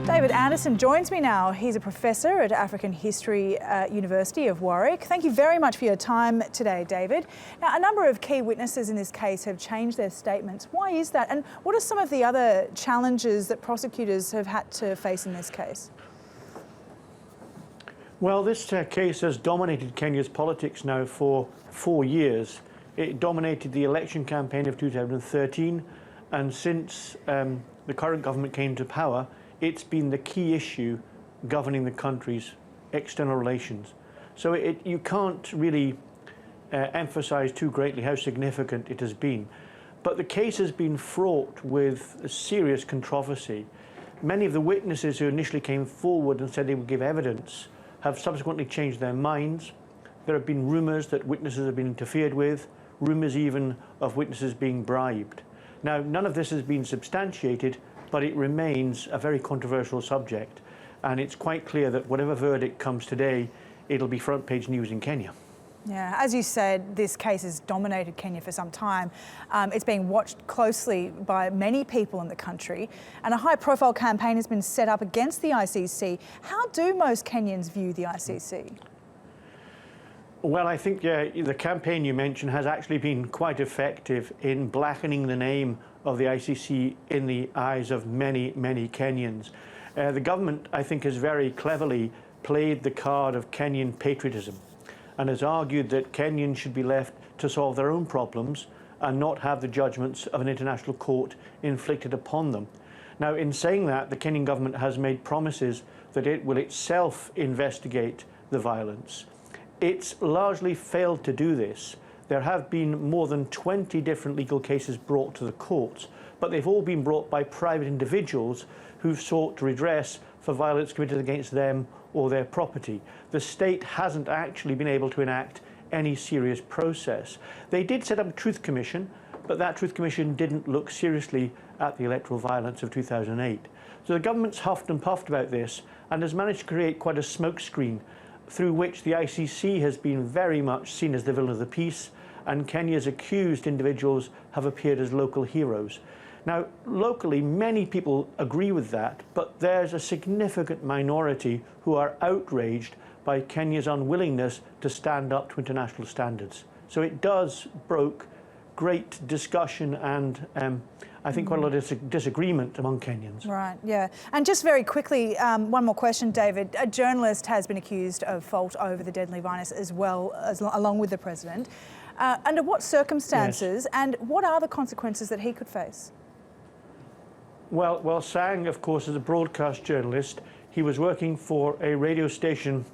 David Anderson joins me now. He's a professor at African History University of Warwick. Thank you very much for your time today, David. Now, a number of key witnesses in this case have changed their statements. Why is that? And what are some of the other challenges that prosecutors have had to face in this case? Well, this case has dominated Kenya's politics now for 4 years. It dominated the election campaign of 2013, and since the current government came to power, it's been the key issue governing the country's external relations. So you can't really emphasize too greatly how significant it has been. But the case has been fraught with serious controversy. Many of the witnesses who initially came forward and said they would give evidence have subsequently changed their minds. There have been rumours that witnesses have been interfered with, rumours even of witnesses being bribed. Now, none of this has been substantiated, but it remains a very controversial subject. And it's quite clear that whatever verdict comes today, it'll be front page news in Kenya. Yeah, as you said, this case has dominated Kenya for some time. It's being watched closely by many people in the country, and a high-profile campaign has been set up against the ICC. How do most Kenyans view the ICC? Well, I think the campaign you mentioned has actually been quite effective in blackening the name of the ICC in the eyes of many, many Kenyans. The government, I think, has very cleverly played the card of Kenyan patriotism and has argued that Kenyans should be left to solve their own problems and not have the judgments of an international court inflicted upon them. Now, in saying that, the Kenyan government has made promises that it will itself investigate the violence. It's largely failed to do this. There have been more than 20 different legal cases brought to the courts, but they've all been brought by private individuals who've sought redress for violence committed against them or their property. The state hasn't actually been able to enact any serious process. They did set up a Truth Commission, but that Truth Commission didn't look seriously at the electoral violence of 2008. So the government's huffed and puffed about this and has managed to create quite a smokescreen through which the ICC has been very much seen as the villain of the peace, and Kenya's accused individuals have appeared as local heroes. Now, locally, many people agree with that, but there's a significant minority who are outraged by Kenya's unwillingness to stand up to international standards. So it does broke great discussion and I think quite a lot of disagreement among Kenyans. Right, yeah. And just very quickly, one more question, David. A journalist has been accused of fault over the deadly violence as well, along with the president. Under what circumstances, yes, and what are the consequences that he could face? Well, Sang, of course, is a broadcast journalist. He was working for a radio station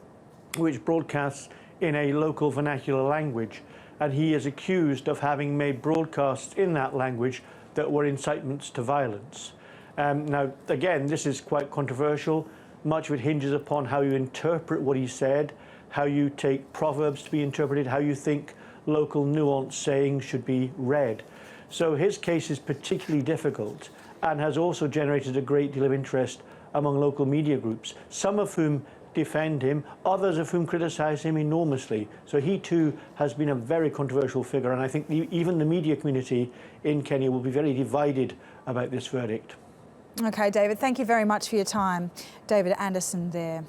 which broadcasts in a local vernacular language, and he is accused of having made broadcasts in that language that were incitements to violence. Now, again, this is quite controversial. Much of it hinges upon how you interpret what he said, how you take proverbs to be interpreted, how you think local nuanced sayings should be read. So his case is particularly difficult and has also generated a great deal of interest among local media groups, some of whom defend him, others of whom criticize him enormously. So he too has been a very controversial figure, and I think even the media community in Kenya will be very divided about this verdict. Okay, David, thank you very much for your time. David Anderson there.